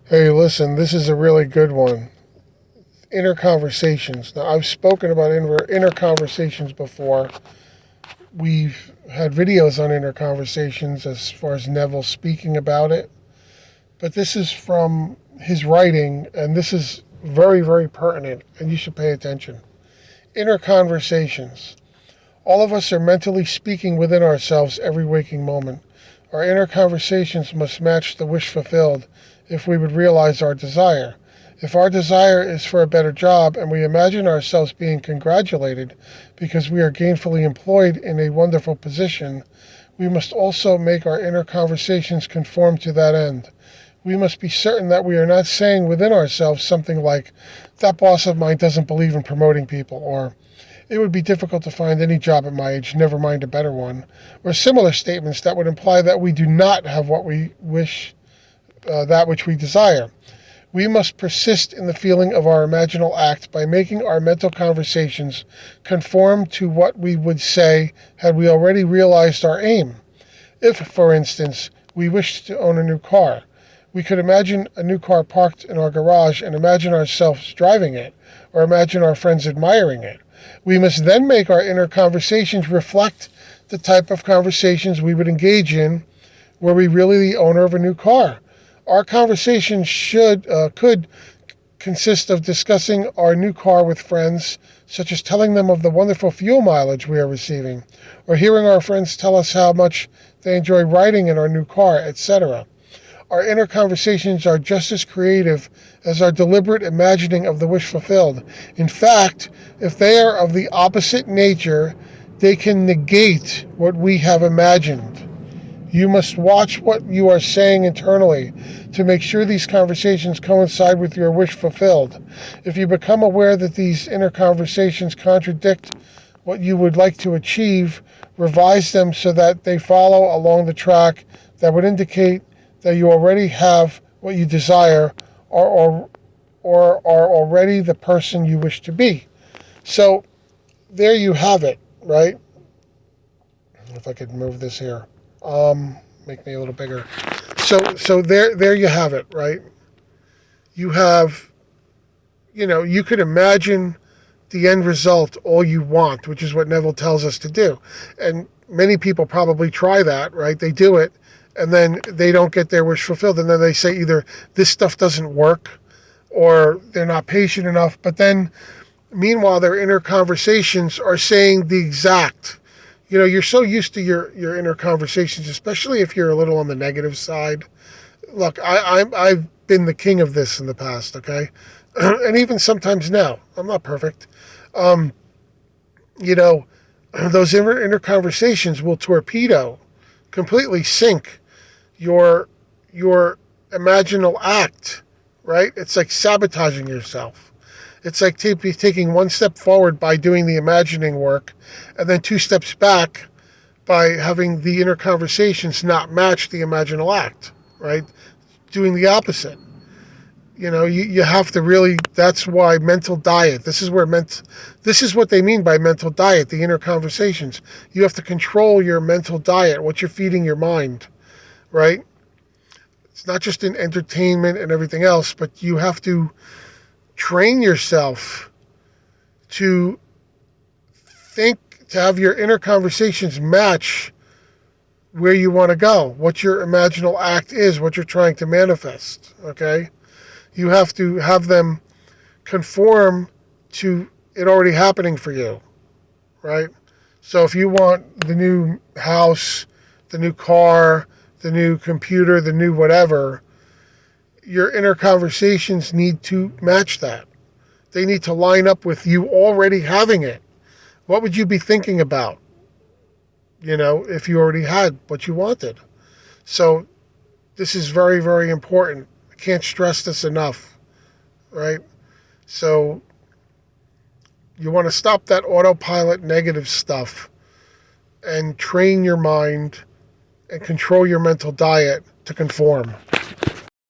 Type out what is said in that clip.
Hey, listen, this is a really good one. Inner conversations. Now, I've spoken about inner conversations before. We've had videos on inner conversations as far as Neville speaking about it. But this is from his writing, and this is very, very pertinent, and you should pay attention. Inner conversations. All of us are mentally speaking within ourselves every waking moment. Our inner conversations must match the wish fulfilled if we would realize our desire. If our desire is for a better job and we imagine ourselves being congratulated because we are gainfully employed in a wonderful position, we must also make our inner conversations conform to that end. We must be certain that we are not saying within ourselves something like, "That boss of mine doesn't believe in promoting people," or "It would be difficult to find any job at my age, never mind a better one," or similar statements that would imply that we do not have what we wish, that which we desire. We must persist in the feeling of our imaginal act by making our mental conversations conform to what we would say had we already realized our aim. If, for instance, we wished to own a new car, we could imagine a new car parked in our garage and imagine ourselves driving it, or imagine our friends admiring it. We must then make our inner conversations reflect the type of conversations we would engage in were we really the owner of a new car. Our conversation could consist of discussing our new car with friends, such as telling them of the wonderful fuel mileage we are receiving, or hearing our friends tell us how much they enjoy riding in our new car, etc. Our inner conversations are just as creative as our deliberate imagining of the wish fulfilled. In fact, if they are of the opposite nature, they can negate what we have imagined. You must watch what you are saying internally to make sure these conversations coincide with your wish fulfilled. If you become aware that these inner conversations contradict what you would like to achieve, revise them so that they follow along the track that would indicate that you already have what you desire or are already the person you wish to be. So there you have it, right? If I could move this here. Make me a little bigger. So there you have it, right? You have, you could imagine the end result all you want, which is what Neville tells us to do. And many people probably try that, right? They do it, and then they don't get their wish fulfilled. And then they say either this stuff doesn't work or they're not patient enough. But then, meanwhile, their inner conversations are saying the exact. You're so used to your inner conversations, especially if you're a little on the negative side. Look, I've been the king of this in the past, okay? And even sometimes now. I'm not perfect. Um, you know, those inner conversations will torpedo, completely sink your imaginal act, right? It's like sabotaging yourself. It's like taking one step forward by doing the imagining work, and then two steps back by having the inner conversations not match the imaginal act, right? Doing the opposite. You have to really, that's why mental diet, this is what they mean by mental diet, the inner conversations. You have to control your mental diet, what you're feeding your mind, right? It's not just in entertainment and everything else, but you have to train yourself to to have your inner conversations match where you want to go, what your imaginal act is, what you're trying to manifest, okay? You have to have them conform to it already happening for you, right? So if you want the new house, the new car, the new computer, the new whatever, your inner conversations need to match that. They need to line up with you already having it. What would you be thinking about, if you already had what you wanted? So this is very, very important. I can't stress this enough, right? So you want to stop that autopilot negative stuff and train your mind and control your mental diet to conform.